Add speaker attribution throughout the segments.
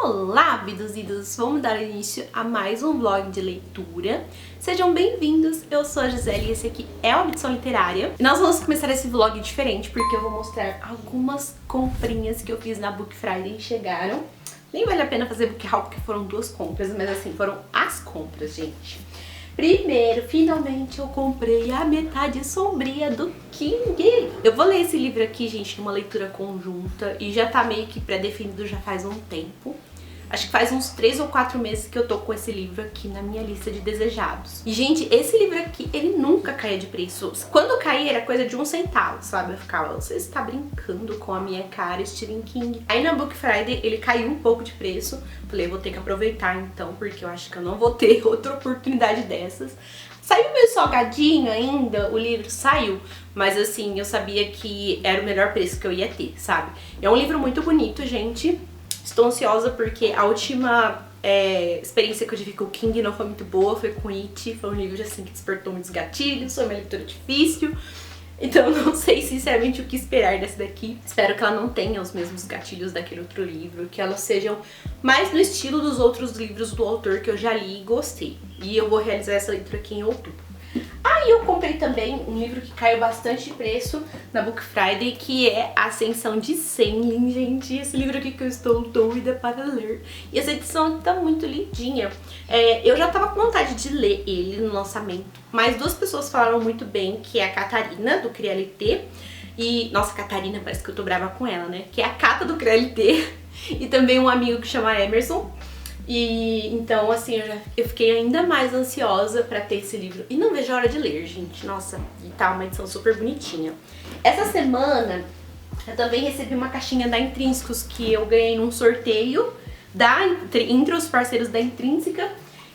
Speaker 1: Olá, abduzidos! Vamos dar início a mais um vlog de leitura. Sejam bem-vindos, eu sou a Gisele e esse aqui é o Abdução Literária. E nós vamos começar esse vlog diferente porque eu vou mostrar algumas comprinhas que eu fiz na Book Friday e chegaram. Nem vale a pena fazer book haul porque foram duas compras, mas assim, foram as compras, gente. Primeiro, finalmente eu comprei a Metade Sombria do King. Eu vou ler esse livro aqui, gente, numa leitura conjunta e já tá meio que pré-definido já faz um tempo. Acho que faz uns 3 ou 4 meses que eu tô com esse livro aqui na minha lista de desejados. E, gente, esse livro aqui, ele nunca caía de preço. Quando caía, era coisa de 1 centavo, sabe? Eu ficava, você está brincando com a minha cara, Stephen King. Aí na Book Friday, ele caiu um pouco de preço. Falei, vou ter que aproveitar então, porque eu acho que eu não vou ter outra oportunidade dessas. Saiu meio salgadinho ainda, o livro saiu, mas assim, eu sabia que era o melhor preço que eu ia ter, sabe? É um livro muito bonito, gente. Estou ansiosa porque a última experiência que eu tive com o King não foi muito boa, foi com It. Foi um livro assim que despertou muitos gatilhos, foi uma leitura difícil. Então eu não sei sinceramente o que esperar dessa daqui. Espero que ela não tenha os mesmos gatilhos daquele outro livro, que elas sejam mais no estilo dos outros livros do autor que eu já li e gostei. E eu vou realizar essa leitura aqui em outubro. Aí eu comprei também um livro que caiu bastante de preço na Book Friday, que é Ascensão de Senlin, gente. Esse livro aqui que eu estou doida para ler. E essa edição tá muito lindinha. Eu já tava com vontade de ler ele no lançamento, mas duas pessoas falaram muito bem, que é a Catarina, do CriaLT. E, nossa, Catarina, parece que eu tô brava com ela, né? Que é a Cata do CriaLT. E também um amigo que chama Emerson. E então, assim, eu fiquei ainda mais ansiosa pra ter esse livro. E não vejo a hora de ler, gente. Nossa, e tá uma edição super bonitinha. Essa semana, eu também recebi uma caixinha da Intrínsecos que eu ganhei num sorteio entre os parceiros da Intrínseca.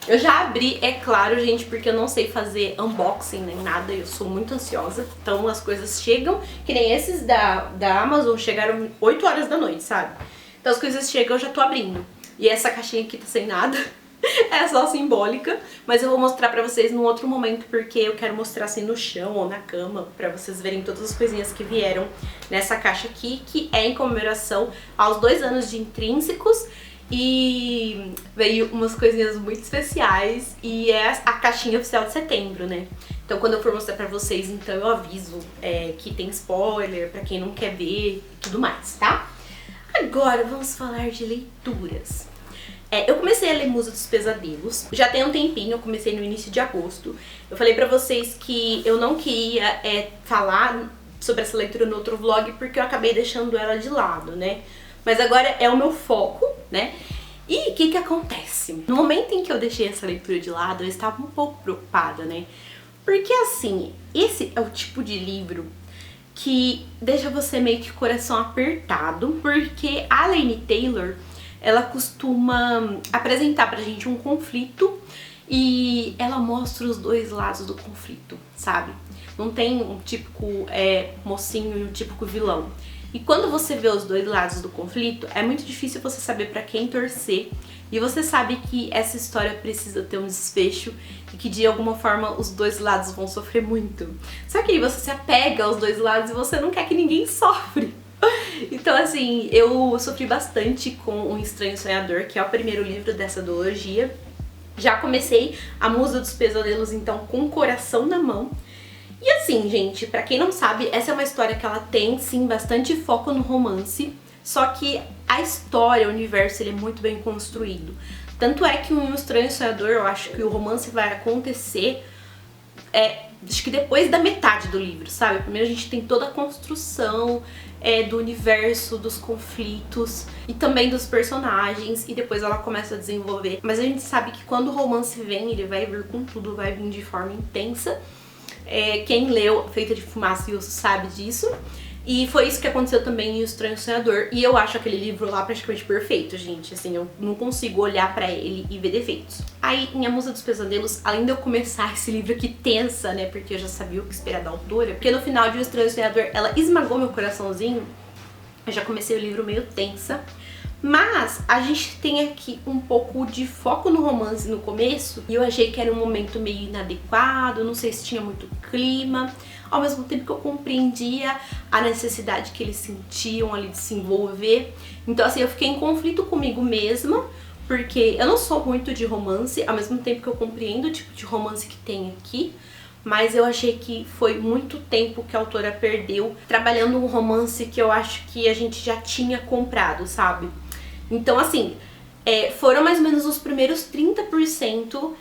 Speaker 1: Eu já abri, é claro, gente, porque eu não sei fazer unboxing nem nada. Eu sou muito ansiosa. Então as coisas chegam, que nem esses da Amazon, chegaram 8 horas da noite, sabe? Então as coisas chegam, eu já tô abrindo. E essa caixinha aqui tá sem nada, é só simbólica, mas eu vou mostrar pra vocês num outro momento, porque eu quero mostrar assim no chão ou na cama, pra vocês verem todas as coisinhas que vieram nessa caixa aqui, que é em comemoração aos 2 anos de Intrínsecos, e veio umas coisinhas muito especiais, e é a caixinha oficial de setembro, né? Então quando eu for mostrar pra vocês, então eu aviso que tem spoiler, pra quem não quer ver e tudo mais, tá? Agora vamos falar de leituras. Eu comecei a ler Musa dos Pesadelos, já tem um tempinho, eu comecei no início de agosto. Eu falei pra vocês que eu não queria falar sobre essa leitura no outro vlog, porque eu acabei deixando ela de lado, né? Mas agora é o meu foco, né? E o que acontece? No momento em que eu deixei essa leitura de lado, eu estava um pouco preocupada, né? Porque assim, esse é o tipo de livro que deixa você meio que coração apertado, porque a Laini Taylor, ela costuma apresentar pra gente um conflito e ela mostra os dois lados do conflito, sabe? Não tem um típico mocinho e um típico vilão. E quando você vê os dois lados do conflito, é muito difícil você saber pra quem torcer. E você sabe que essa história precisa ter um desfecho e que de alguma forma os dois lados vão sofrer muito. Só que aí você se apega aos dois lados e você não quer que ninguém sofre. Então assim, eu sofri bastante com O Estranho Sonhador, que é o primeiro livro dessa duologia. Já comecei a Musa dos Pesadelos, então, com o coração na mão. E assim, gente, pra quem não sabe, essa é uma história que ela tem, sim, bastante foco no romance, só que a história, o universo, ele é muito bem construído. Tanto é que um Estranho Sonhador, eu acho que o romance vai acontecer, acho que depois da metade do livro, sabe? Primeiro a gente tem toda a construção do universo, dos conflitos e também dos personagens, e depois ela começa a desenvolver. Mas a gente sabe que quando o romance vem, ele vai vir com tudo, vai vir de forma intensa. Quem leu Feita de Fumaça e Osso sabe disso. E foi isso que aconteceu também em O Estranho Sonhador. E eu acho aquele livro lá praticamente perfeito, gente. Assim, eu não consigo olhar pra ele e ver defeitos. Aí, em A Musa dos Pesadelos, além de eu começar esse livro aqui tensa, né, porque eu já sabia o que esperar da autora, porque no final de O Estranho Sonhador ela esmagou meu coraçãozinho, eu já comecei o livro meio tensa. Mas a gente tem aqui um pouco de foco no romance no começo, e eu achei que era um momento meio inadequado, não sei se tinha muito clima, ao mesmo tempo que eu compreendia a necessidade que eles sentiam ali de se envolver. Então assim, eu fiquei em conflito comigo mesma, porque eu não sou muito de romance, ao mesmo tempo que eu compreendo o tipo de romance que tem aqui, mas eu achei que foi muito tempo que a autora perdeu trabalhando um romance que eu acho que a gente já tinha comprado, sabe? Então assim, foram mais ou menos os primeiros 30%,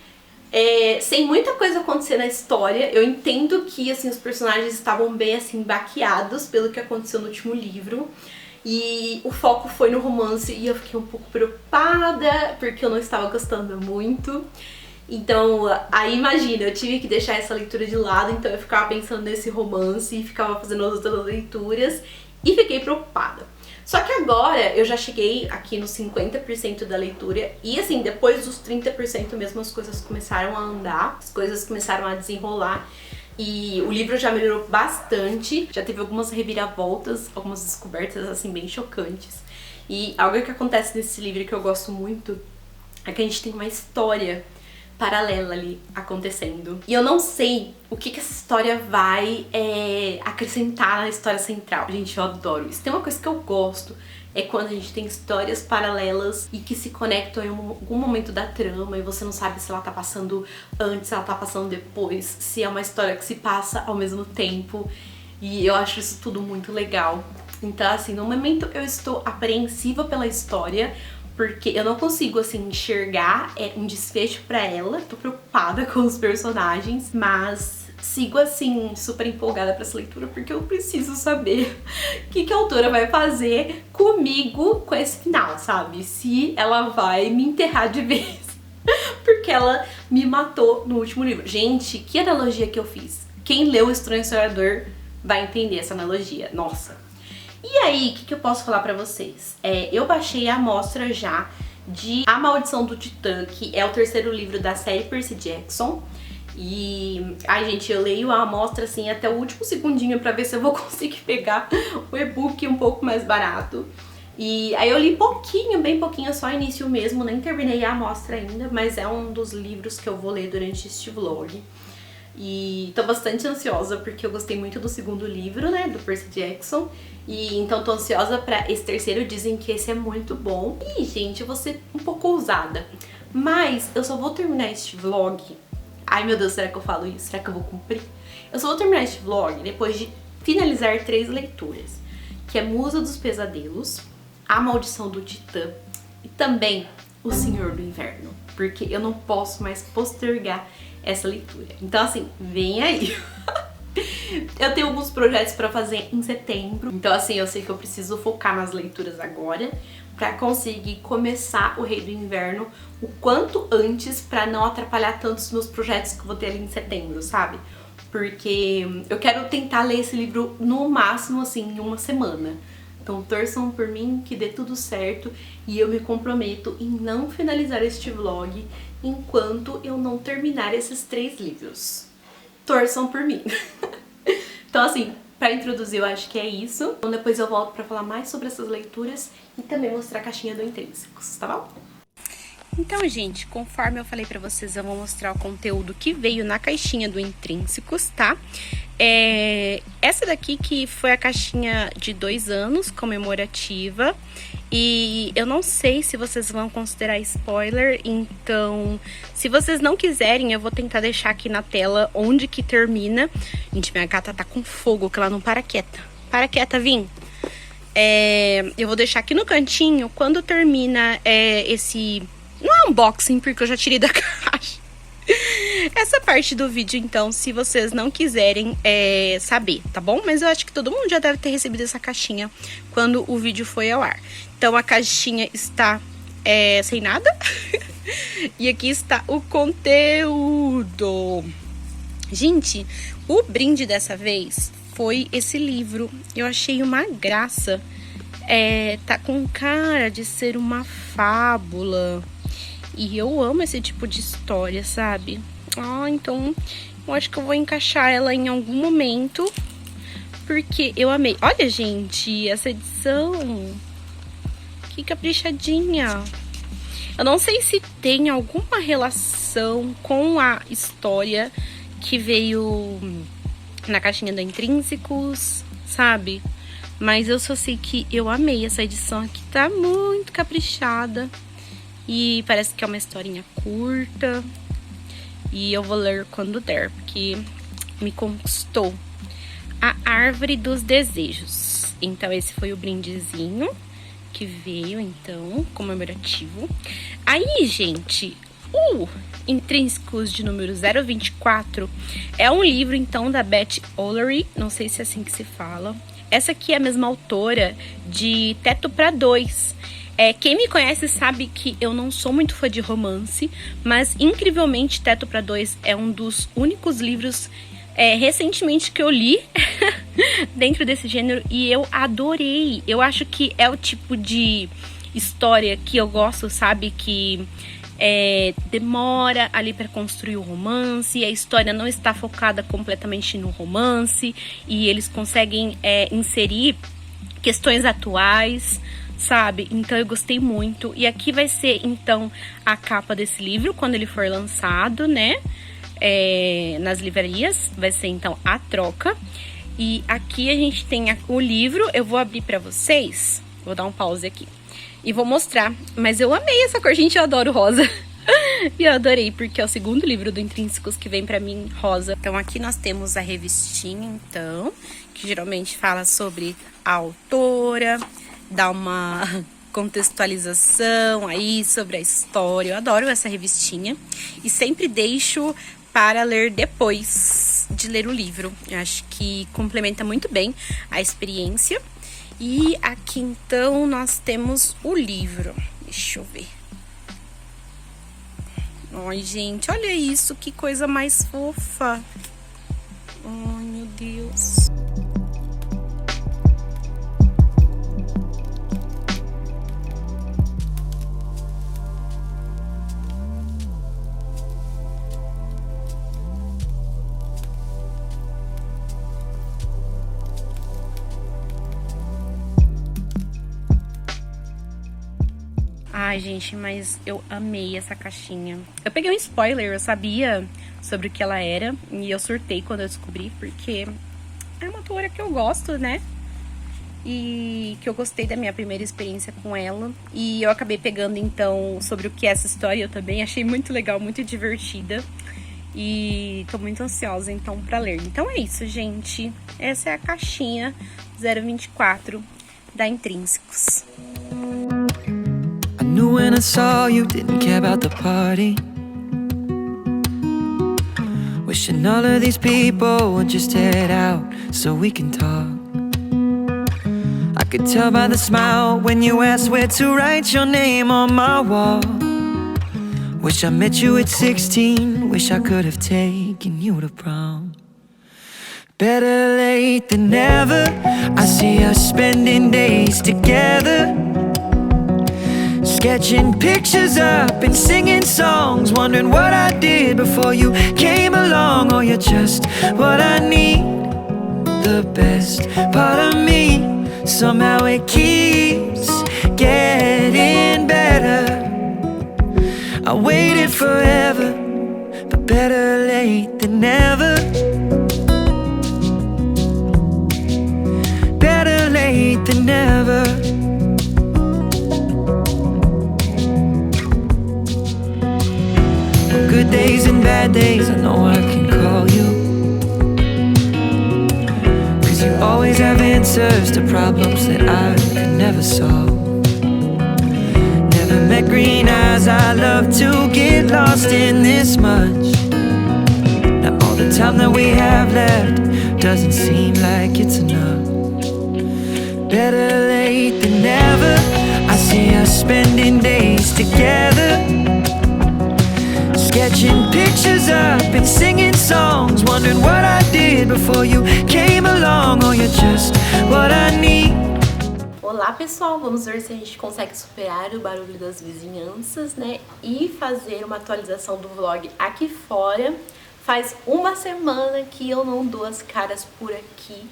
Speaker 1: sem muita coisa acontecer na história. Eu entendo que assim, os personagens estavam bem assim, baqueados pelo que aconteceu no último livro. E o foco foi no romance e eu fiquei um pouco preocupada, porque eu não estava gostando muito. Então, aí imagina, eu tive que deixar essa leitura de lado, então eu ficava pensando nesse romance e ficava fazendo as outras leituras e fiquei preocupada. Só que agora eu já cheguei aqui nos 50% da leitura e assim, depois dos 30% mesmo as coisas começaram a andar, as coisas começaram a desenrolar. E o livro já melhorou bastante, já teve algumas reviravoltas, algumas descobertas assim bem chocantes. E algo que acontece nesse livro que eu gosto muito é que a gente tem uma história paralela ali acontecendo. E eu não sei o que essa história vai acrescentar na história central. Gente, eu adoro isso. Tem uma coisa que eu gosto, é quando a gente tem histórias paralelas e que se conectam em algum momento da trama e você não sabe se ela tá passando antes, se ela tá passando depois, se é uma história que se passa ao mesmo tempo. E eu acho isso tudo muito legal. Então assim, no momento eu estou apreensiva pela história, porque eu não consigo, assim, enxergar um desfecho pra ela. Tô preocupada com os personagens, mas sigo, assim, super empolgada pra essa leitura, porque eu preciso saber o que a autora vai fazer comigo com esse final, sabe? Se ela vai me enterrar de vez, porque ela me matou no último livro. Gente, que analogia que eu fiz. Quem leu O Estranho Sonhador vai entender essa analogia. Nossa! E aí, o que eu posso falar pra vocês? Eu baixei a amostra já de A Maldição do Titã, que é o terceiro livro da série Percy Jackson. E, ai gente, eu leio a amostra assim até o último segundinho pra ver se eu vou conseguir pegar o e-book um pouco mais barato. E aí eu li pouquinho, bem pouquinho, só início mesmo, nem terminei a amostra ainda, mas é um dos livros que eu vou ler durante este vlog. E tô bastante ansiosa porque eu gostei muito do segundo livro, né, do Percy Jackson. E então tô ansiosa pra esse terceiro, dizem que esse é muito bom. E, gente, eu vou ser um pouco ousada, mas eu só vou terminar este vlog... Ai, meu Deus, será que eu falo isso? Será que eu vou cumprir? Eu só vou terminar este vlog depois de finalizar 3 leituras, que é Musa dos Pesadelos, A Maldição do Titã e também O Senhor do Inverno, porque eu não posso mais postergar essa leitura. Então assim, vem aí! Eu tenho alguns projetos pra fazer em setembro, então assim, eu sei que eu preciso focar nas leituras agora pra conseguir começar O Rei do Inverno o quanto antes, pra não atrapalhar tanto os meus projetos que eu vou ter ali em setembro, sabe? Porque eu quero tentar ler esse livro no máximo, assim, em uma semana. Então torçam por mim, que dê tudo certo, e eu me comprometo em não finalizar este vlog enquanto eu não terminar esses 3 livros. Torçam por mim. Então assim, pra introduzir eu acho que é isso. Então depois eu volto pra falar mais sobre essas leituras e também mostrar a caixinha do Intrínsecos, tá bom? Então, gente, conforme eu falei pra vocês, eu vou mostrar o conteúdo que veio na caixinha do Intrínsecos, tá? Essa daqui que foi a caixinha de 2 anos, comemorativa. E eu não sei se vocês vão considerar spoiler, então se vocês não quiserem, eu vou tentar deixar aqui na tela onde que termina. Gente, minha gata tá com fogo, que ela não para quieta. Para quieta, Vim. Eu vou deixar aqui no cantinho quando termina esse... Não é unboxing, porque eu já tirei da caixa. Essa parte do vídeo, então, se vocês não quiserem saber, tá bom? Mas eu acho que todo mundo já deve ter recebido essa caixinha quando o vídeo foi ao ar. Então, a caixinha está sem nada. E aqui está o conteúdo. Gente, o brinde dessa vez foi esse livro. Eu achei uma graça. Tá com cara de ser uma fábula. E eu amo esse tipo de história, sabe? Então eu acho que eu vou encaixar ela em algum momento, porque eu amei. Olha, gente, essa edição. que caprichadinha. Eu não sei se tem alguma relação com a história que veio na caixinha da Intrínsecos, sabe? Mas eu só sei que eu amei essa edição aqui, tá muito caprichada. E parece que é uma historinha curta. E eu vou ler quando der, porque me conquistou. A Árvore dos Desejos. Então esse foi o brindezinho que veio, então, comemorativo. Aí, gente, o Intrínsecos de número 024 é um livro, então, da Beth Olery, não sei se é assim que se fala. Essa aqui é a mesma autora de Teto para Dois. Quem me conhece sabe que eu não sou muito fã de romance, mas, incrivelmente, Teto para Dois é um dos únicos livros recentemente que eu li dentro desse gênero e eu adorei. Eu acho que é o tipo de história que eu gosto, sabe? Que demora ali para construir o romance, a história não está focada completamente no romance e eles conseguem inserir questões atuais, sabe? Então eu gostei muito. E aqui vai ser, então, a capa desse livro quando ele for lançado, né? Nas livrarias, vai ser então a troca. E aqui a gente tem o livro, eu vou abrir pra vocês, vou dar um pause aqui e vou mostrar, mas eu amei essa cor, gente, eu adoro rosa. E eu adorei, porque é o segundo livro do Intrínsecos que vem pra mim rosa. Então aqui nós temos a revistinha, então, que geralmente fala sobre a autora, dá uma contextualização aí sobre a história. Eu adoro essa revistinha e sempre deixo para ler depois de ler o livro. Eu acho que complementa muito bem a experiência. E aqui então nós temos o livro. Deixa eu ver. Ai, gente, olha isso, que coisa mais fofa. Ai, meu Deus. Ai, gente, mas eu amei essa caixinha. Eu peguei um spoiler, eu sabia sobre o que ela era. E eu surtei quando eu descobri, porque é uma autora que eu gosto, né? E que eu gostei da minha primeira experiência com ela. E eu acabei pegando, então, sobre o que é essa história. Eu também achei muito legal, muito divertida. E tô muito ansiosa, então, pra ler. Então é isso, gente. Essa é a caixinha 024 da Intrínsecos.
Speaker 2: Knew when I saw you, didn't care about the party. Wishing all of these people would just head out so we can talk. I could tell by the smile when you asked where to write your name on my wall. Wish I met you at 16, wish I could have taken you to prom. Better late than never, I see us spending days together, sketching pictures up and singing songs, wondering what I did before you came along. Oh, you're just what I need, the best part of me. Somehow it keeps getting better. I waited forever, but better late than never. Better late than never. Good days and bad days, I know I can call you, 'cause you always have answers to problems that I could never solve. Never met green eyes, I love to get lost in this much. Now all the time that we have left doesn't seem like it's enough. Better late than never, I see us spending days together, sketching pictures up and singing songs, wondering what I did before you came along. Oh, you're just what I need.
Speaker 1: Olá, pessoal, vamos ver se a gente consegue superar o barulho das vizinhanças, né? E fazer uma atualização do vlog aqui fora. Faz uma semana que eu não dou as caras por aqui,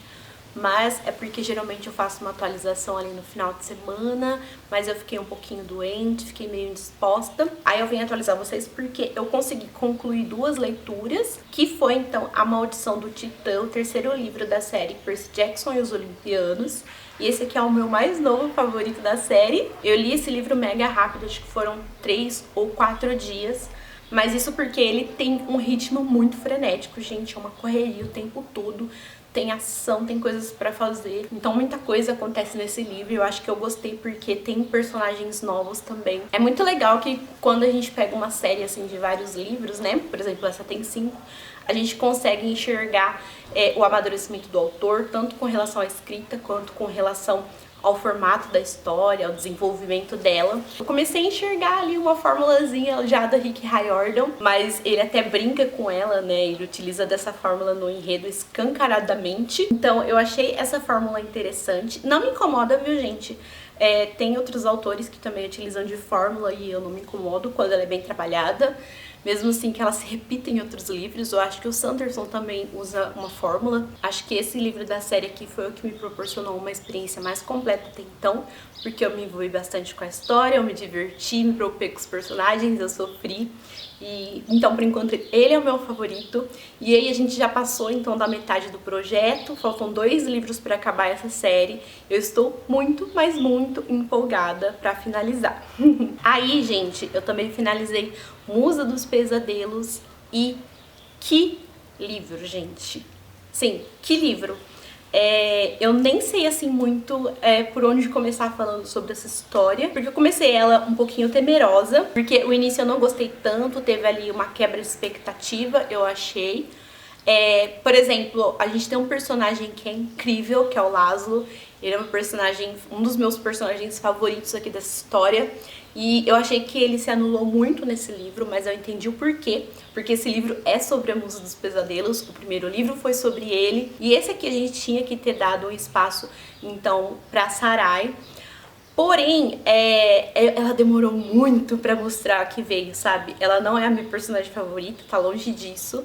Speaker 1: mas é porque geralmente eu faço uma atualização ali no final de semana, mas eu fiquei um pouquinho doente, fiquei meio indisposta. Aí eu vim atualizar vocês porque eu consegui concluir 2 leituras, que foi então A Maldição do Titã, o 3º livro da série Percy Jackson e os Olimpianos. E esse aqui é o meu mais novo favorito da série. Eu li esse livro mega rápido, acho que foram 3 ou 4 dias. Mas isso porque ele tem um ritmo muito frenético, gente. É uma correria o tempo todo. Tem ação, tem coisas pra fazer. Então muita coisa acontece nesse livro. Eu acho que eu gostei porque tem personagens novos também. É muito legal que quando a gente pega uma série assim de vários livros, né? Por exemplo, essa tem 5. A gente consegue enxergar o amadurecimento do autor, tanto com relação à escrita, quanto com relação ao formato da história, ao desenvolvimento dela. Eu comecei a enxergar ali uma formulazinha já da Rick Riordan, mas ele até brinca com ela, né? Ele utiliza dessa fórmula no enredo escancaradamente. Então eu achei essa fórmula interessante. Não me incomoda, viu, gente? Tem outros autores que também utilizam de fórmula e eu não me incomodo quando ela é bem trabalhada. Mesmo assim que ela se repita em outros livros. Eu acho que o Sanderson também usa uma fórmula. Acho que esse livro da série aqui foi o que me proporcionou uma experiência mais completa até então, porque eu me envolvi bastante com a história, eu me diverti, me preocupei com os personagens, eu sofri. E então, por enquanto, ele é o meu favorito. E aí a gente já passou então da metade do projeto. Faltam 2 livros para acabar essa série. Eu estou muito, mas muito empolgada para finalizar. Aí, gente, eu também finalizei Musa dos Pesadelos. E que livro, gente! Sim, que livro! Eu nem sei assim muito por onde começar falando sobre essa história, porque eu comecei ela um pouquinho temerosa, porque o início eu não gostei tanto, teve ali uma quebra de expectativa, eu achei. Por exemplo, a gente tem um personagem que é incrível, que é o Laszlo. Ele é um dos meus personagens favoritos aqui dessa história. E eu achei que ele se anulou muito nesse livro, mas eu entendi o porquê. Porque esse livro é sobre a Musa dos Pesadelos, o primeiro livro foi sobre ele. E esse aqui a gente tinha que ter dado um espaço, então, pra Sarai. Porém, ela demorou muito pra mostrar que veio, sabe? Ela não é a minha personagem favorita, tá longe disso.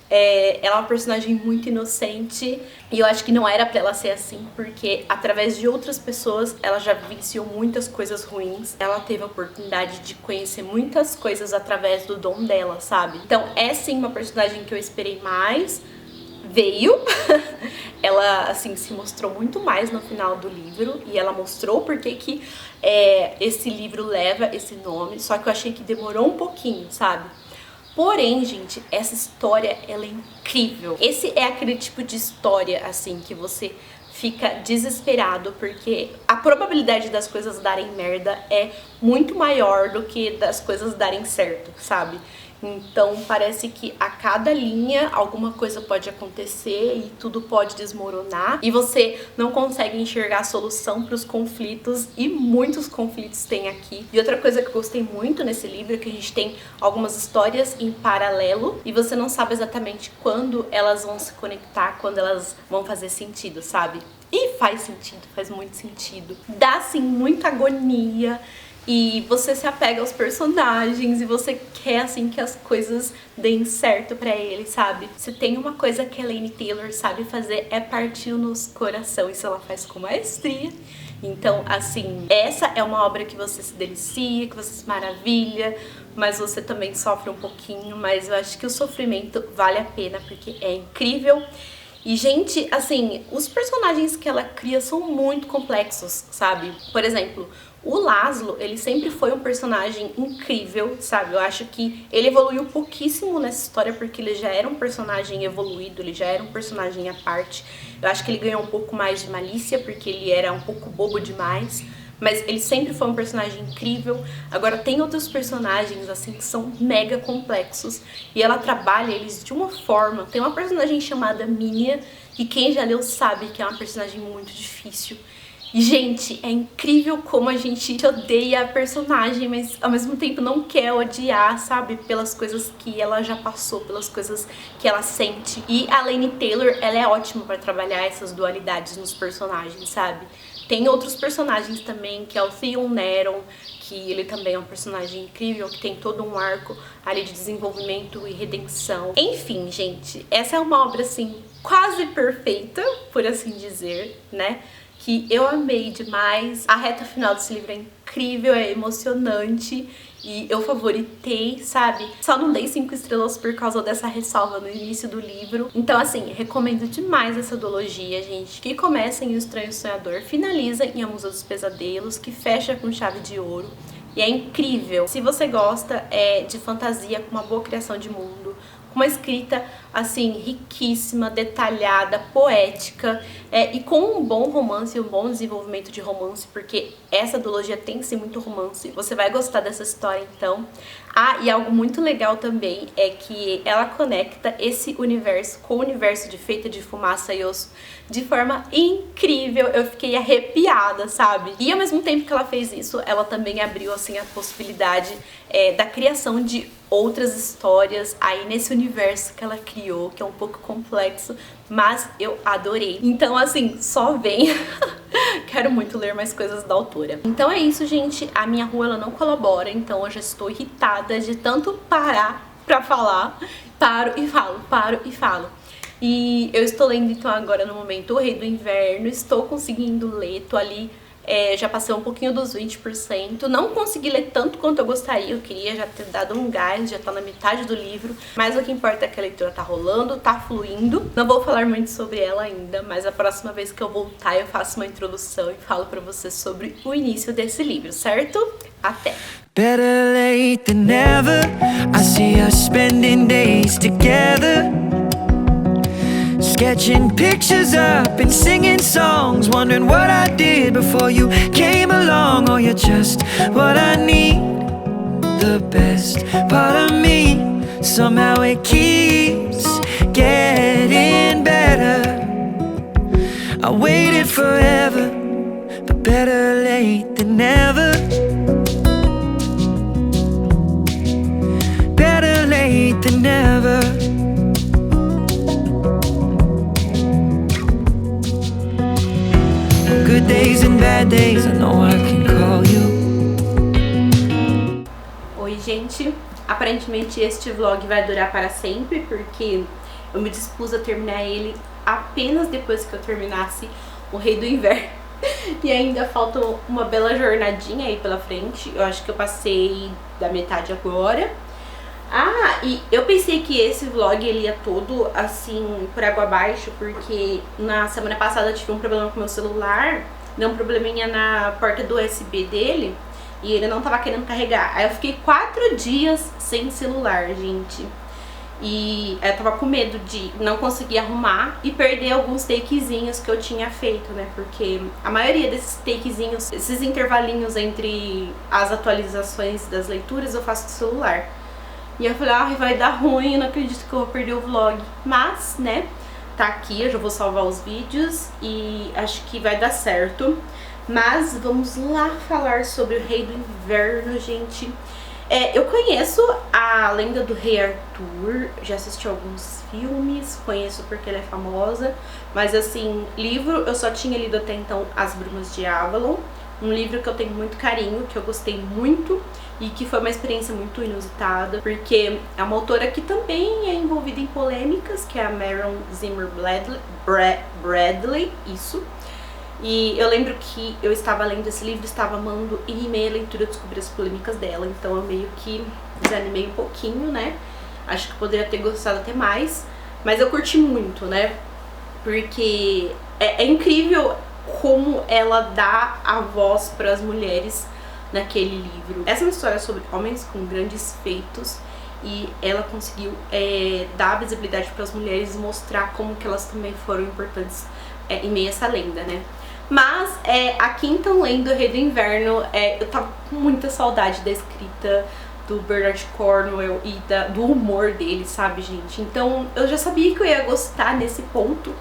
Speaker 1: Ela é uma personagem muito inocente e eu acho que não era pra ela ser assim, porque através de outras pessoas ela já vivenciou muitas coisas ruins. Ela teve a oportunidade de conhecer muitas coisas através do dom dela, sabe? Então é sim uma personagem que eu esperei mais. Veio, ela assim se mostrou muito mais no final do livro e ela mostrou porque que esse livro leva esse nome, só que eu achei que demorou um pouquinho, sabe? Porém, gente, essa história, ela é incrível. Esse é aquele tipo de história, assim, que você fica desesperado, porque a probabilidade das coisas darem merda é muito maior do que das coisas darem certo, sabe? Então parece que a cada linha alguma coisa pode acontecer e tudo pode desmoronar e você não consegue enxergar a solução para os conflitos, e muitos conflitos tem aqui. E outra coisa que eu gostei muito nesse livro é que a gente tem algumas histórias em paralelo e você não sabe exatamente quando elas vão se conectar, quando elas vão fazer sentido, sabe? E faz sentido, faz muito sentido. Dá assim muita agonia. E você se apega aos personagens e você quer, assim, que as coisas deem certo pra eles, sabe? Se tem uma coisa que a Laini Taylor sabe fazer é partir nos coração. Isso ela faz com maestria. Então, assim, essa é uma obra que você se delicia, que você se maravilha, mas você também sofre um pouquinho. Mas eu acho que o sofrimento vale a pena, porque é incrível. E, gente, assim, os personagens que ela cria são muito complexos, sabe? Por exemplo, o Laszlo, ele sempre foi um personagem incrível, sabe? Eu acho que ele evoluiu pouquíssimo nessa história porque ele já era um personagem evoluído, ele já era um personagem à parte. Eu acho que ele ganhou um pouco mais de malícia porque ele era um pouco bobo demais. Mas ele sempre foi um personagem incrível. Agora tem outros personagens assim que são mega complexos e ela trabalha eles de uma forma. Tem uma personagem chamada Minia, que quem já leu sabe que é uma personagem muito difícil. E, gente, é incrível como a gente odeia a personagem, mas ao mesmo tempo não quer odiar, sabe? Pelas coisas que ela já passou, pelas coisas que ela sente. E a Laini Taylor, ela é ótima pra trabalhar essas dualidades nos personagens, sabe? Tem outros personagens também, que é o Theon Neron, que ele também é um personagem incrível, que tem todo um arco ali de desenvolvimento e redenção. Enfim, gente, essa é uma obra, assim, quase perfeita, por assim dizer, né? Que eu amei demais. A reta final desse livro é incrível, é emocionante e eu favoritei, sabe? Só não dei 5 estrelas por causa dessa ressalva no início do livro. Então, assim, recomendo demais essa duologia, gente. Que começa em O Estranho Sonhador, finaliza em A Musa dos Pesadelos, que fecha com chave de ouro. E é incrível. Se você gosta de fantasia com uma boa criação de mundo, com uma escrita, assim, riquíssima, detalhada, poética, e com um bom romance, um bom desenvolvimento de romance, porque essa duologia tem sim muito romance, você vai gostar dessa história, então. Ah, e algo muito legal também é que ela conecta esse universo com o universo de Feita de Fumaça e Osso de forma incrível. Eu fiquei arrepiada, sabe? E ao mesmo tempo que ela fez isso, ela também abriu, assim, a possibilidade da criação de outras histórias aí nesse universo que ela criou, que é um pouco complexo, mas eu adorei. Então, assim, só vem. Quero muito ler mais coisas da autora. Então é isso, gente. A minha rua, ela não colabora, então eu já estou irritada de tanto parar pra falar. Paro e falo, paro e falo. E eu estou lendo, então, agora no momento O Rei do Inverno. Estou conseguindo ler, tô ali... já passei um pouquinho dos 20%, não consegui ler tanto quanto eu gostaria, eu queria já ter dado um gás, já tá na metade do livro, mas o que importa é que a leitura tá rolando, tá fluindo. Não vou falar muito sobre ela ainda, mas a próxima vez que eu voltar eu faço uma introdução e falo pra vocês sobre o início desse livro, certo? Até!
Speaker 2: Better late than never. I see us spending days together, sketching pictures up and singing songs, wondering what I did before you came along. Oh, you're just what I need, the best part of me. Somehow it keeps getting better. I waited forever, but better late than never. Better late than never. Good days and bad days, I know I can call you.
Speaker 1: Oi, gente. Aparentemente este vlog vai durar para sempre, porque eu me dispus a terminar ele apenas depois que eu terminasse O Rei do Inverno. E ainda falta uma bela jornadinha aí pela frente. Eu acho que eu passei da metade agora. Ah, e eu pensei que esse vlog ele ia todo assim por água abaixo, porque na semana passada eu tive um problema com meu celular, deu um probleminha na porta do USB dele e ele não tava querendo carregar. Aí eu fiquei 4 dias sem celular, gente. E eu tava com medo de não conseguir arrumar e perder alguns takezinhos que eu tinha feito, né? Porque a maioria desses takezinhos, esses intervalinhos entre as atualizações das leituras eu faço do celular. E eu falei, ai, vai dar ruim, eu não acredito que eu vou perder o vlog. Mas, né, tá aqui, eu já vou salvar os vídeos e acho que vai dar certo. Mas vamos lá falar sobre O Rei do Inverno, gente. Eu conheço a lenda do Rei Arthur, já assisti alguns filmes, conheço porque ela é famosa. Mas assim, livro eu só tinha lido até então As Brumas de Avalon. Um livro que eu tenho muito carinho, que eu gostei muito e que foi uma experiência muito inusitada, porque é uma autora que também é envolvida em polêmicas, que é a Marion Zimmer Bradley, isso. E eu lembro que eu estava lendo esse livro, estava amando, e em meio à leitura eu descobri as polêmicas dela, então eu meio que desanimei um pouquinho, né? Acho que poderia ter gostado até mais, mas eu curti muito, né? Porque é incrível como ela dá a voz para as mulheres naquele livro. Essa é uma história sobre homens com grandes feitos e ela conseguiu dar visibilidade para as mulheres e mostrar como que elas também foram importantes em meio a essa lenda, né? Mas aqui então, lendo O Rei do Inverno, eu tava com muita saudade da escrita do Bernard Cornwell e do humor dele, sabe, gente? Então eu já sabia que eu ia gostar nesse ponto,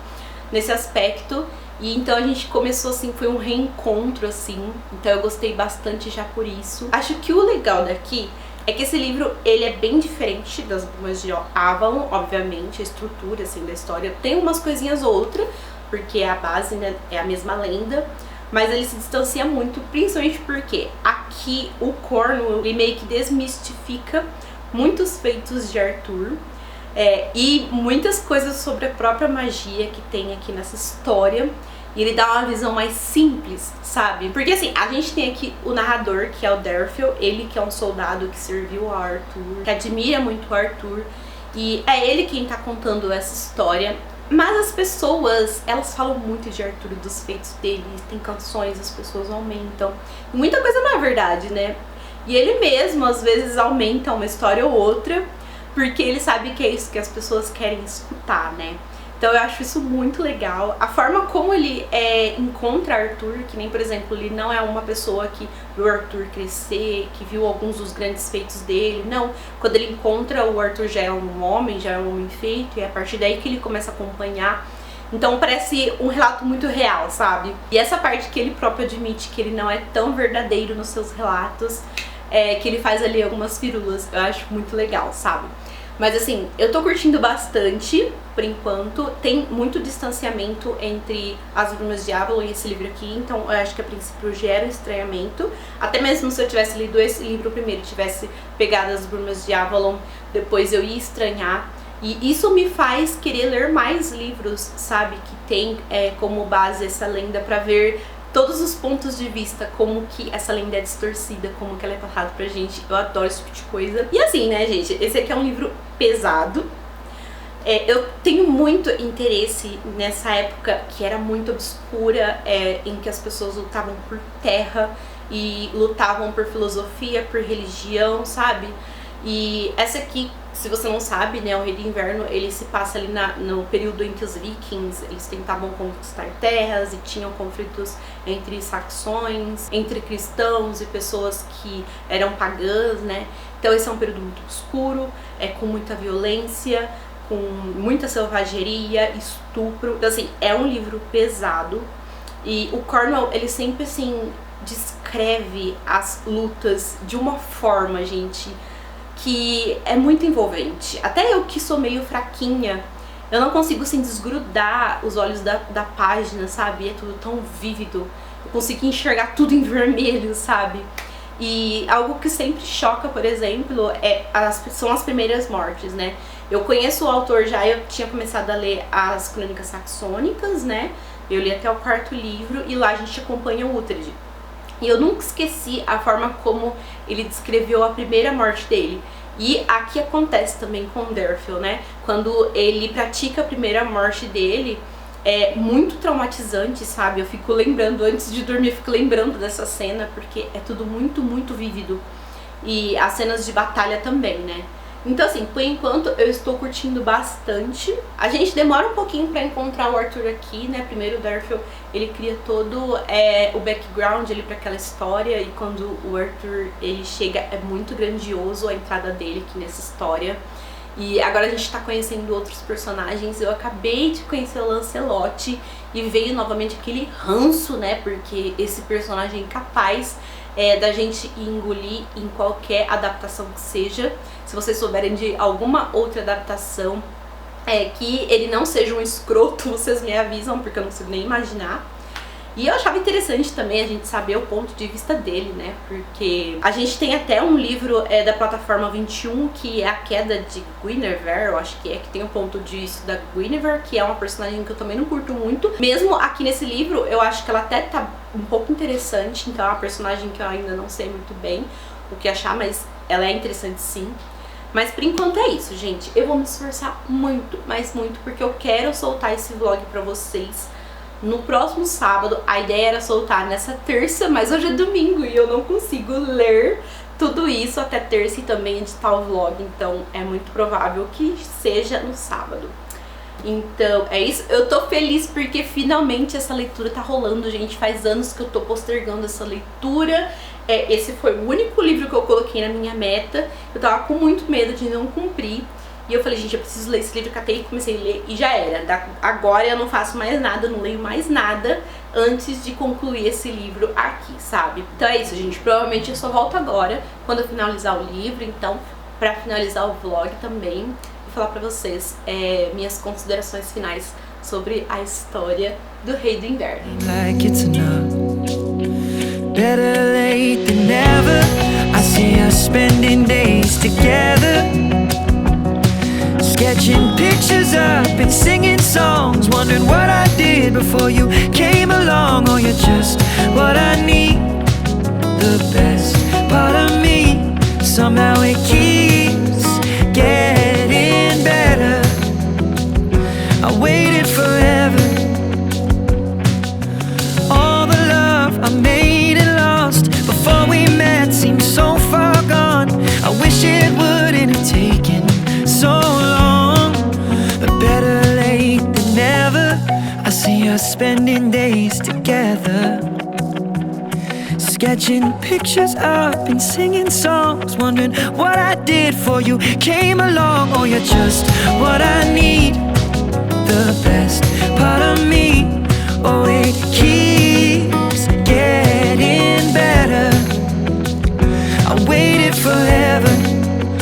Speaker 1: nesse aspecto. E então a gente começou assim, foi um reencontro assim, então eu gostei bastante já por isso. Acho que o legal daqui é que esse livro, ele é bem diferente das Brumas de Avalon, obviamente, a estrutura assim da história tem umas coisinhas outras, porque a base, né, é a mesma lenda, mas ele se distancia muito, principalmente porque aqui o Cornwell, ele meio que desmistifica muitos feitos de Arthur. e muitas coisas sobre a própria magia que tem aqui nessa história. E ele dá uma visão mais simples, sabe? Porque assim, a gente tem aqui o narrador, que é o Derfil, ele que é um soldado que serviu a Arthur, que admira muito o Arthur, e é ele quem tá contando essa história. Mas as pessoas, elas falam muito de Arthur e dos feitos dele, tem canções, as pessoas aumentam. E muita coisa não é verdade, né? E ele mesmo, às vezes, aumenta uma história ou outra, porque ele sabe que é isso que as pessoas querem escutar, né? Então eu acho isso muito legal. A forma como ele encontra Arthur, que nem, por exemplo, ele não é uma pessoa que viu o Arthur crescer, que viu alguns dos grandes feitos dele, não. Quando ele encontra o Arthur já é um homem feito, e é a partir daí que ele começa a acompanhar. Então parece um relato muito real, sabe? E essa parte que ele próprio admite que ele não é tão verdadeiro nos seus relatos, que ele faz ali algumas firulas, eu acho muito legal, sabe? Mas assim, eu tô curtindo bastante, por enquanto. Tem muito distanciamento entre As Brumas de Avalon e esse livro aqui, então eu acho que a princípio gera um estranhamento. Até mesmo se eu tivesse lido esse livro primeiro, tivesse pegado As Brumas de Avalon, depois eu ia estranhar. E isso me faz querer ler mais livros, sabe, que tem como base essa lenda, pra ver todos os pontos de vista, como que essa lenda é distorcida, como que ela é passada pra gente. Eu adoro esse tipo de coisa. E assim, né, gente, esse aqui é um livro pesado. Eu tenho muito interesse nessa época que era muito obscura, em que as pessoas lutavam por terra e lutavam por filosofia, por religião, sabe? E essa aqui, se você não sabe, né, o Rei do Inverno, ele se passa ali no período em que os vikings, eles tentavam conquistar terras e tinham conflitos entre saxões, entre cristãos e pessoas que eram pagãs, né? Então esse é um período muito obscuro, com muita violência, com muita selvageria, estupro. Então assim, é um livro pesado. E o Cornwell, ele sempre assim descreve as lutas de uma forma, gente, que é muito envolvente. Até eu que sou meio fraquinha, eu não consigo assim desgrudar os olhos da página, sabe? É tudo tão vívido. Eu consigo enxergar tudo em vermelho, sabe? E algo que sempre choca, por exemplo, são as primeiras mortes, né? Eu conheço o autor já, eu tinha começado a ler as Crônicas Saxônicas, né? Eu li até o 4º livro e lá a gente acompanha o Uhtred. E eu nunca esqueci a forma como ele descreveu a primeira morte dele. E aqui acontece também com o Derfil, né? Quando ele pratica a primeira morte dele, é muito traumatizante, sabe? Eu fico lembrando, antes de dormir, eu fico lembrando dessa cena, porque é tudo muito, muito vívido. E as cenas de batalha também, né? Então assim, por enquanto eu estou curtindo bastante. A gente demora um pouquinho pra encontrar o Arthur aqui, né? Primeiro o Derfil, ele cria todo o background ali pra aquela história. E quando o Arthur, ele chega, é muito grandioso a entrada dele aqui nessa história. E agora a gente tá conhecendo outros personagens. Eu acabei de conhecer o Lancelot e veio novamente aquele ranço, né? Porque esse personagem é incapaz da gente engolir em qualquer adaptação que seja. Se vocês souberem de alguma outra adaptação que ele não seja um escroto, vocês me avisam, porque eu não consigo nem imaginar. E eu achava interessante também a gente saber o ponto de vista dele, né? Porque a gente tem até um livro da plataforma 21, que é A Queda de Guinevere, eu acho que tem o ponto de vista da Guinevere, que é uma personagem que eu também não curto muito. Mesmo aqui nesse livro, eu acho que ela até tá um pouco interessante, então é uma personagem que eu ainda não sei muito bem o que achar, mas ela é interessante sim. Mas por enquanto é isso, gente. Eu vou me esforçar muito, mas muito, porque eu quero soltar esse vlog pra vocês no próximo sábado. A ideia era soltar nessa terça, mas hoje é domingo e eu não consigo ler tudo isso até terça e também editar o vlog. Então é muito provável que seja no sábado. Então é isso, eu tô feliz porque finalmente essa leitura tá rolando, gente. Faz anos que eu tô postergando essa leitura. Esse foi o único livro que eu coloquei na minha meta. Eu tava com muito medo de não cumprir. E eu falei, gente, eu preciso ler esse livro, catei e comecei a ler e já era. Agora eu não faço mais nada, não leio mais nada antes de concluir esse livro aqui, sabe? Então é isso, gente. Provavelmente eu só volto agora, quando eu finalizar o livro. Então, pra finalizar o vlog também, vou falar pra vocês minhas considerações finais sobre a história do Rei do Inverno.
Speaker 2: Like it's enough. Better late than never. I see us spending days together. sketching pictures up and singing songs, wondering what I did before you came along. Oh, you're just what I need, the best part of me. Somehow it keeps getting better. I waited forever. All the love I made and lost before we met seems so far gone. I wish it wouldn't have taken so long, but better late than never. I see us spending days together, sketching pictures up and singing songs, wondering what I did for you came along. Oh, you're just what I need, the best part of me. Oh, it keeps getting better. I waited forever,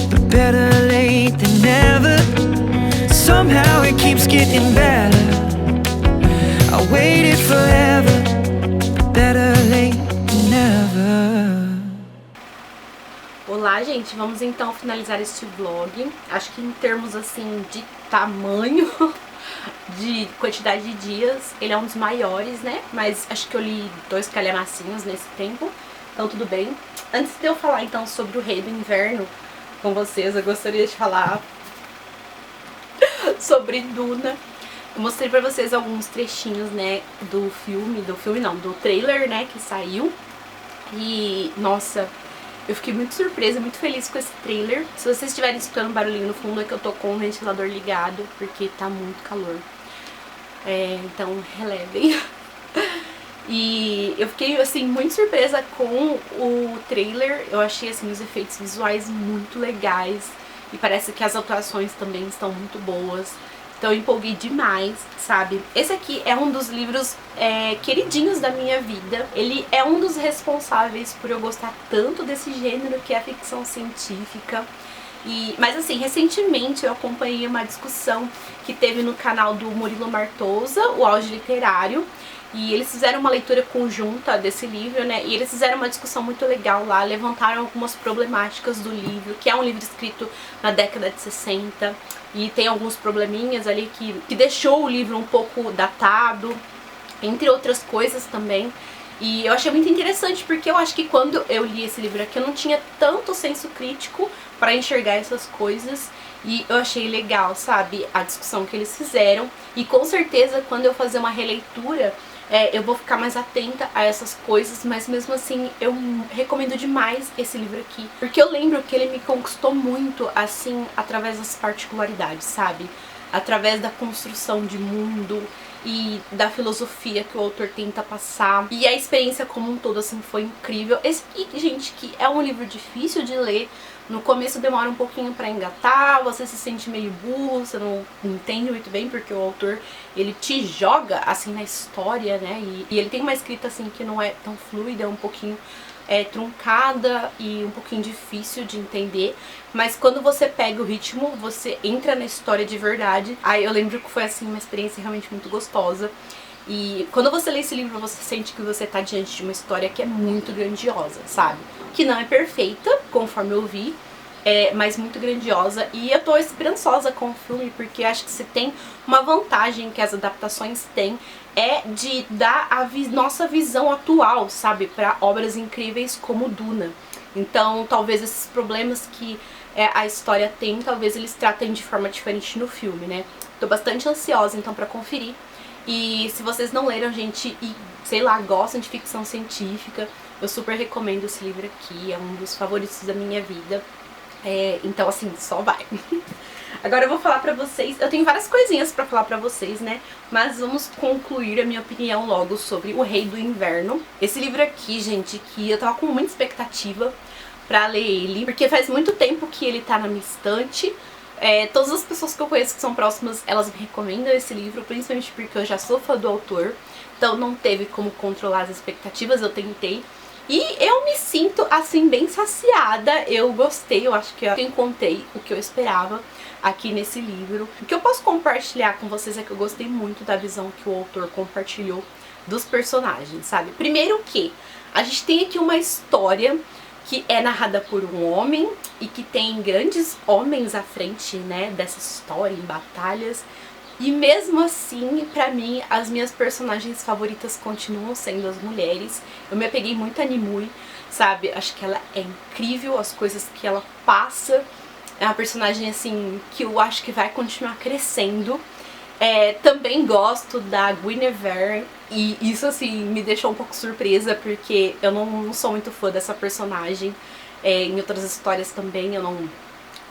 Speaker 2: but better late than never. Somehow it keeps getting better. I waited forever, but better late than never.
Speaker 1: Olá, gente, vamos então finalizar este vlog. Acho que em termos assim de tamanho, de quantidade de dias, ele é um dos maiores, né? Mas acho que eu li 2 calhamacinhos nesse tempo, então tudo bem. Antes de eu falar então sobre o Rei do Inverno com vocês, eu gostaria de falar sobre Duna. Eu mostrei pra vocês alguns trechinhos, né, do trailer, né, que saiu. E, nossa, eu fiquei muito surpresa, muito feliz com esse trailer. Se vocês estiverem escutando um barulhinho no fundo, é que eu tô com o ventilador ligado, porque tá muito calor. Então, relevem. E eu fiquei, assim, muito surpresa com o trailer. Eu achei, assim, os efeitos visuais muito legais. E parece que as atuações também estão muito boas. Então eu empolguei demais, sabe? Esse aqui é um dos livros queridinhos da minha vida. Ele é um dos responsáveis por eu gostar tanto desse gênero que é a ficção científica. Mas assim, recentemente eu acompanhei uma discussão que teve no canal do Murilo Martosa, o Auge Literário. E eles fizeram uma leitura conjunta desse livro, né? E eles fizeram uma discussão muito legal lá, levantaram algumas problemáticas do livro, que é um livro escrito na década de 60. E tem alguns probleminhas ali que deixou o livro um pouco datado, entre outras coisas também. E eu achei muito interessante, porque eu acho que quando eu li esse livro aqui, eu não tinha tanto senso crítico para enxergar essas coisas. E eu achei legal, sabe, a discussão que eles fizeram. E com certeza, quando eu fazer uma releitura, eu vou ficar mais atenta a essas coisas, mas mesmo assim eu recomendo demais esse livro aqui, porque eu lembro que ele me conquistou muito, assim, através das particularidades, sabe? Através da construção de mundo e da filosofia que o autor tenta passar. E a experiência como um todo, assim, foi incrível. Esse aqui, gente, que é um livro difícil de ler. No começo demora um pouquinho pra engatar, você se sente meio burro, você não entende muito bem, porque o autor, ele te joga, assim, na história, né? E ele tem uma escrita, assim, que não é tão fluida, é um pouquinho truncada e um pouquinho difícil de entender. Mas quando você pega o ritmo, você entra na história de verdade. Aí eu lembro que foi, assim, uma experiência realmente muito gostosa. E quando você lê esse livro, você sente que você tá diante de uma história que é muito grandiosa, sabe? Que não é perfeita, conforme eu vi, mas muito grandiosa. E eu tô esperançosa com o filme, porque acho que se tem uma vantagem que as adaptações têm, é de dar a nossa visão atual, sabe? Pra obras incríveis como Duna. Então, talvez esses problemas que a história tem, talvez eles tratem de forma diferente no filme, né? Tô bastante ansiosa, então, pra conferir. E se vocês não leram, gente, e, sei lá, gostam de ficção científica, eu super recomendo esse livro aqui, é um dos favoritos da minha vida. Então, assim, só vai. Agora eu vou falar pra vocês, eu tenho várias coisinhas pra falar pra vocês, né? Mas vamos concluir a minha opinião logo sobre O Rei do Inverno. Esse livro aqui, gente, que eu tava com muita expectativa pra ler ele, porque faz muito tempo que ele tá na minha estante. Todas as pessoas que eu conheço que são próximas, elas me recomendam esse livro, principalmente porque eu já sou fã do autor, então não teve como controlar as expectativas, eu tentei. E eu me sinto, assim, bem saciada, eu gostei, eu acho que eu encontrei o que eu esperava aqui nesse livro. O que eu posso compartilhar com vocês é que eu gostei muito da visão que o autor compartilhou dos personagens, sabe? Primeiro que a gente tem aqui uma história que é narrada por um homem e que tem grandes homens à frente, né, dessa história em batalhas. E mesmo assim, pra mim, as minhas personagens favoritas continuam sendo as mulheres. Eu me apeguei muito a Nimue, sabe? Acho que ela é incrível, as coisas que ela passa. É uma personagem, assim, que eu acho que vai continuar crescendo. Também gosto da Guinevere, e isso, assim, me deixou um pouco surpresa, porque eu não sou muito fã dessa personagem. Em outras histórias também eu não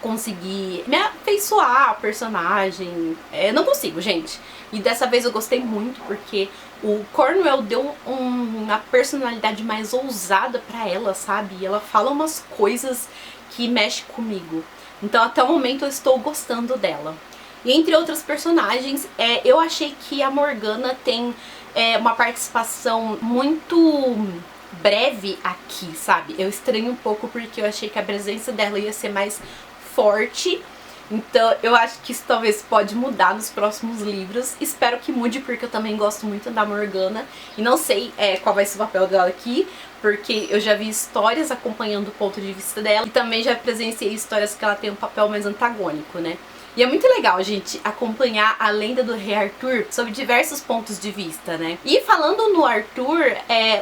Speaker 1: consegui me afeiçoar ao personagem. Não consigo, gente. E dessa vez eu gostei muito, porque o Cornwell deu uma personalidade mais ousada pra ela, sabe? E ela fala umas coisas que mexem comigo. Então até o momento eu estou gostando dela. E entre outros personagens, eu achei que a Morgana tem uma participação muito breve aqui, sabe? Eu estranho um pouco porque eu achei que a presença dela ia ser mais forte. Então eu acho que isso talvez pode mudar nos próximos livros. Espero que mude, porque eu também gosto muito da Morgana. E não sei qual vai ser o papel dela aqui, porque eu já vi histórias acompanhando o ponto de vista dela. E também já presenciei histórias que ela tem um papel mais antagônico, né? E é muito legal, gente, acompanhar a lenda do Rei Arthur sob diversos pontos de vista, né? E falando no Arthur,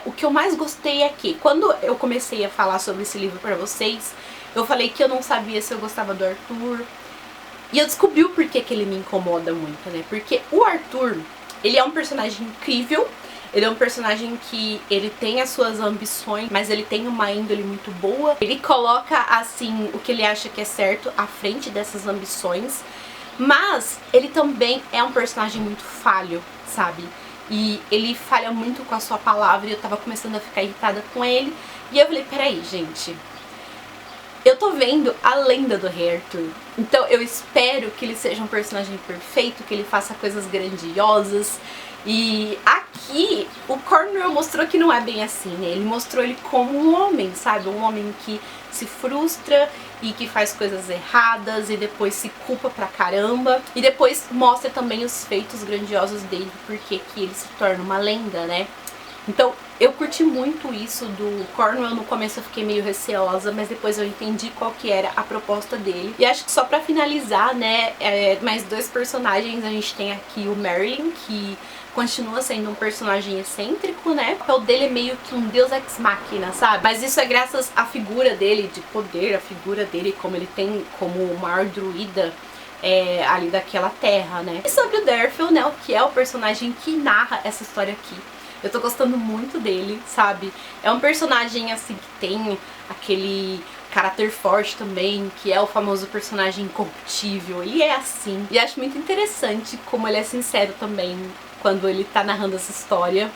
Speaker 1: o que eu mais gostei é que, quando eu comecei a falar sobre esse livro pra vocês, eu falei que eu não sabia se eu gostava do Arthur. E eu descobri o porquê que ele me incomoda muito, né? Porque o Arthur, ele é um personagem incrível. Ele é um personagem que ele tem as suas ambições, mas ele tem uma índole muito boa. Ele coloca, assim, o que ele acha que é certo à frente dessas ambições. Mas ele também é um personagem muito falho, sabe? E ele falha muito com a sua palavra, e eu tava começando a ficar irritada com ele. E eu falei, peraí, gente, eu tô vendo a lenda do Rei Arthur. Então eu espero que ele seja um personagem perfeito, que ele faça coisas grandiosas. E aqui o Cornwell mostrou que não é bem assim, né? Ele mostrou ele como um homem, sabe? Um homem que se frustra e que faz coisas erradas e depois se culpa pra caramba. E depois mostra também os feitos grandiosos dele, porque que ele se torna uma lenda, né? Então eu curti muito isso do Cornwell. No começo eu fiquei meio receosa, mas depois eu entendi qual que era a proposta dele. E acho que só pra finalizar, né, mais dois personagens. A gente tem aqui o Merlin, que continua sendo um personagem excêntrico, né? O papel dele é meio que um deus ex machina, sabe? Mas isso é graças à figura dele, de poder, a figura dele, como ele tem como o maior druida ali daquela terra, né? E sobre o Derfil, né, que é o personagem que narra essa história aqui. Eu tô gostando muito dele, sabe? É um personagem, assim, que tem aquele caráter forte também, que é o famoso personagem incorruptível. Ele é assim. E acho muito interessante como ele é sincero também quando ele tá narrando essa história.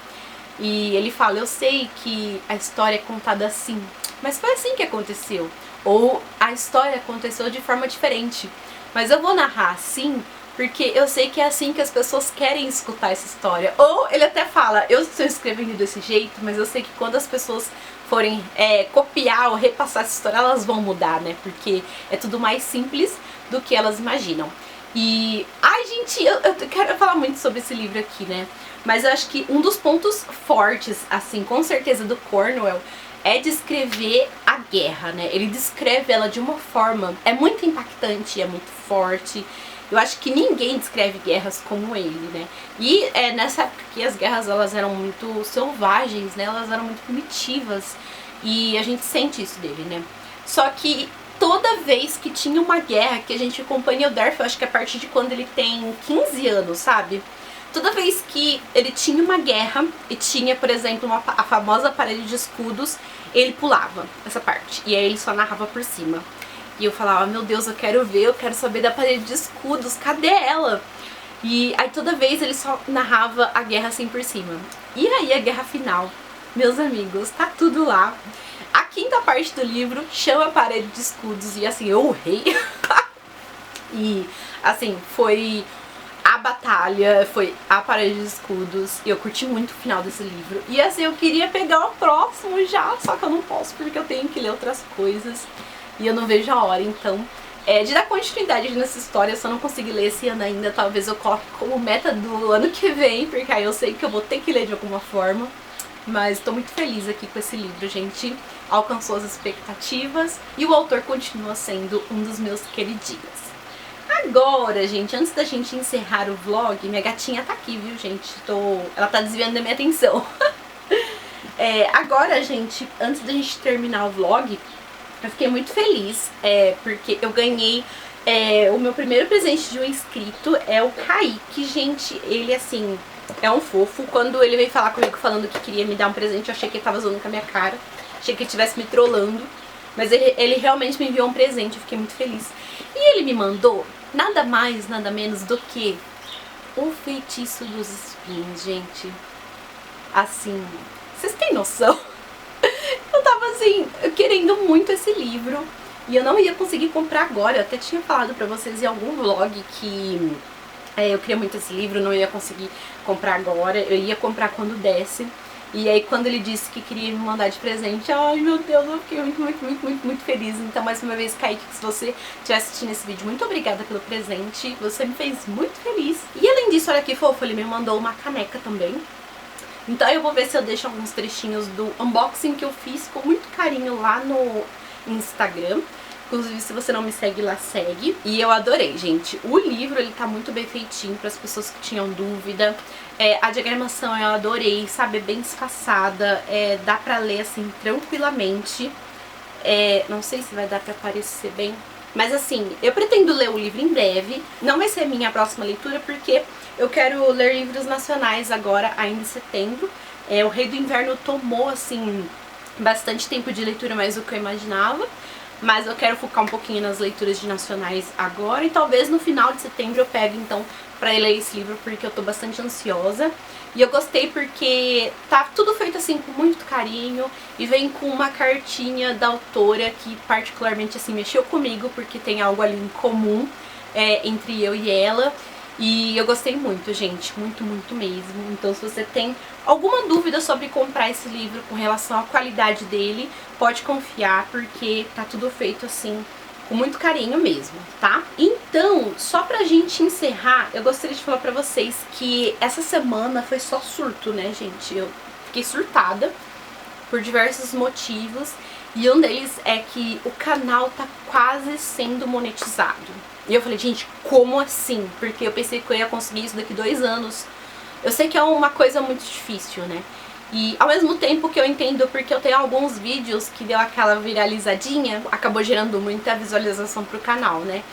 Speaker 1: E ele fala, eu sei que a história é contada assim, mas foi assim que aconteceu. Ou a história aconteceu de forma diferente, mas eu vou narrar assim porque eu sei que é assim que as pessoas querem escutar essa história. Ou ele até fala, eu estou escrevendo desse jeito, mas eu sei que quando as pessoas forem copiar ou repassar essa história, elas vão mudar, né? Porque é tudo mais simples do que elas imaginam. E, ai gente, eu quero falar muito sobre esse livro aqui, né? Mas eu acho que um dos pontos fortes, assim, com certeza do Cornwell, é descrever a guerra, né? Ele descreve ela de uma forma, é muito impactante, é muito forte. Eu acho que ninguém descreve guerras como ele, né? E nessa época que as guerras, elas eram muito selvagens, né? Elas eram muito primitivas. E a gente sente isso dele, né? Só que toda vez que tinha uma guerra, que a gente acompanha o Derfil, acho que a partir de quando ele tem 15 anos, sabe? Toda vez que ele tinha uma guerra e tinha, por exemplo, a famosa parede de escudos, ele pulava essa parte. E aí ele só narrava por cima. E eu falava, meu Deus, eu quero ver, eu quero saber da parede de escudos, cadê ela? E aí toda vez ele só narrava a guerra assim por cima. E aí a guerra final, meus amigos, tá tudo lá. A quinta parte do livro chama a parede de escudos e assim, eu urrei. E assim, foi a batalha, foi a parede de escudos. E eu curti muito o final desse livro. E assim, eu queria pegar o próximo já, só que eu não posso porque eu tenho que ler outras coisas. E eu não vejo a hora, então de dar continuidade nessa história. Se eu não conseguir ler esse ano ainda, talvez eu coloque como meta do ano que vem, porque aí eu sei que eu vou ter que ler de alguma forma. Mas tô muito feliz aqui com esse livro, gente. Alcançou as expectativas e o autor continua sendo um dos meus queridinhos. Agora, gente, antes da gente encerrar o vlog, minha gatinha tá aqui, viu, gente? Ela tá desviando da minha atenção. Agora, gente, antes da gente terminar o vlog, eu fiquei muito feliz, porque eu ganhei o meu primeiro presente de um inscrito, é o Kaique, gente. Ele, assim, é um fofo. Quando ele veio falar comigo falando que queria me dar um presente, eu achei que ele tava zoando com a minha cara. Achei que ele estivesse me trollando. Mas ele realmente me enviou um presente, eu fiquei muito feliz. E ele me mandou nada mais, nada menos do que O Feitiço dos Espinhos, gente. Assim, vocês têm noção? Eu tava assim, querendo muito esse livro e eu não ia conseguir comprar agora. Eu até tinha falado pra vocês em algum vlog que eu queria muito esse livro, não ia conseguir comprar agora. Eu ia comprar quando desse. E aí quando ele disse que queria me mandar de presente, ai meu Deus, eu fiquei muito feliz. Então mais uma vez, Kaique, se você estiver assistindo esse vídeo, muito obrigada pelo presente. Você me fez muito feliz. E além disso, olha que fofo, ele me mandou uma caneca também. Então eu vou ver se eu deixo alguns trechinhos do unboxing que eu fiz com muito carinho lá no Instagram. Inclusive, se você não me segue lá, segue. E eu adorei, gente. O livro, ele tá muito bem feitinho para as pessoas que tinham dúvida. A diagramação eu adorei, sabe? É bem espaçada. Dá pra ler, assim, tranquilamente. Não sei se vai dar pra aparecer bem. Mas, assim, eu pretendo ler o livro em breve. Não vai ser a minha próxima leitura, porque eu quero ler livros nacionais agora, ainda em setembro. O Rei do Inverno tomou, assim, bastante tempo de leitura, mais do que eu imaginava. Mas eu quero focar um pouquinho nas leituras de nacionais agora. E talvez no final de setembro eu pegue, então, pra ler esse livro, porque eu tô bastante ansiosa. E eu gostei porque tá tudo feito, assim, com muito carinho. E vem com uma cartinha da autora que particularmente, assim, mexeu comigo, porque tem algo ali em comum entre eu e ela. E eu gostei muito, gente, muito mesmo. Então, se você tem alguma dúvida sobre comprar esse livro com relação à qualidade dele, pode confiar, porque tá tudo feito assim, com muito carinho mesmo, tá? Então, só pra gente encerrar, eu gostaria de falar pra vocês que essa semana foi só surto, né, gente? Eu fiquei surtada por diversos motivos, e um deles é que o canal tá quase sendo monetizado. E eu falei, gente, como assim? Porque eu pensei que eu ia conseguir isso daqui 2 anos. Eu sei que é uma coisa muito difícil, né? E ao mesmo tempo que eu entendo, porque eu tenho alguns vídeos que deu aquela viralizadinha, acabou gerando muita visualização pro canal, né?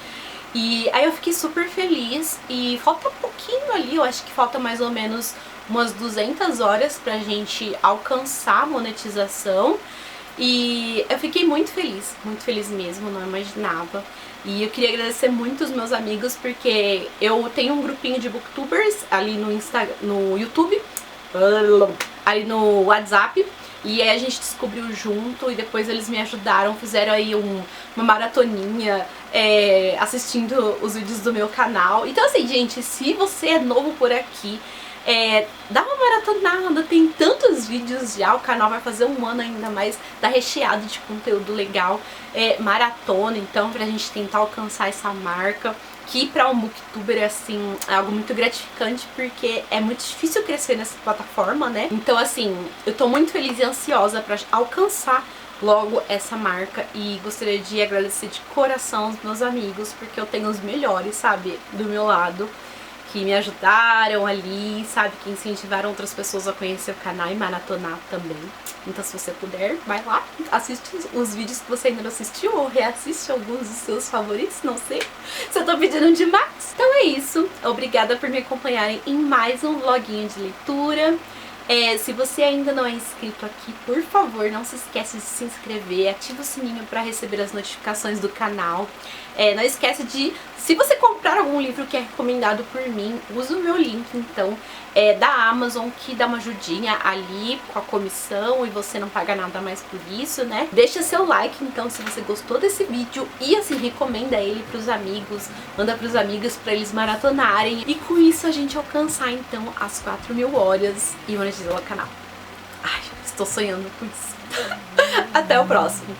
Speaker 1: E aí eu fiquei super feliz e falta um pouquinho ali, eu acho que falta mais ou menos umas 200 horas pra gente alcançar a monetização. E eu fiquei muito feliz mesmo, não imaginava. E eu queria agradecer muito os meus amigos, porque eu tenho um grupinho de booktubers ali no Instagram, no YouTube, ali no WhatsApp, e aí a gente descobriu junto e depois eles me ajudaram, fizeram aí uma maratoninha assistindo os vídeos do meu canal. Então assim, gente, se você é novo por aqui, dá uma maratonada, tem tantos vídeos já, o canal vai fazer 1 ano ainda mais, tá recheado de conteúdo legal, maratona, então pra gente tentar alcançar essa marca, que pra um booktuber assim, é algo muito gratificante, porque é muito difícil crescer nessa plataforma, né? Então assim, eu tô muito feliz e ansiosa pra alcançar logo essa marca, e gostaria de agradecer de coração os meus amigos, porque eu tenho os melhores, sabe, do meu lado, que me ajudaram ali, sabe, que incentivaram outras pessoas a conhecer o canal e maratonar também. Então se você puder, vai lá, assiste os vídeos que você ainda não assistiu, ou reassiste alguns dos seus favoritos, não sei se eu tô pedindo demais. Então é isso, obrigada por me acompanharem em mais um vloguinho de leitura. Se você ainda não é inscrito aqui, por favor, não se esqueça de se inscrever, ativa o sininho para receber as notificações do canal. Não esquece de, se você comprar algum livro que é recomendado por mim, usa o meu link, então, da Amazon, que dá uma ajudinha ali com a comissão e você não paga nada mais por isso, né? Deixa seu like, então, se você gostou desse vídeo, e assim, recomenda ele pros amigos, manda pros amigos pra eles maratonarem, e com isso a gente alcançar, então, as 4.000 horas e monetizar o canal. Ai, estou sonhando com isso. Até o próximo.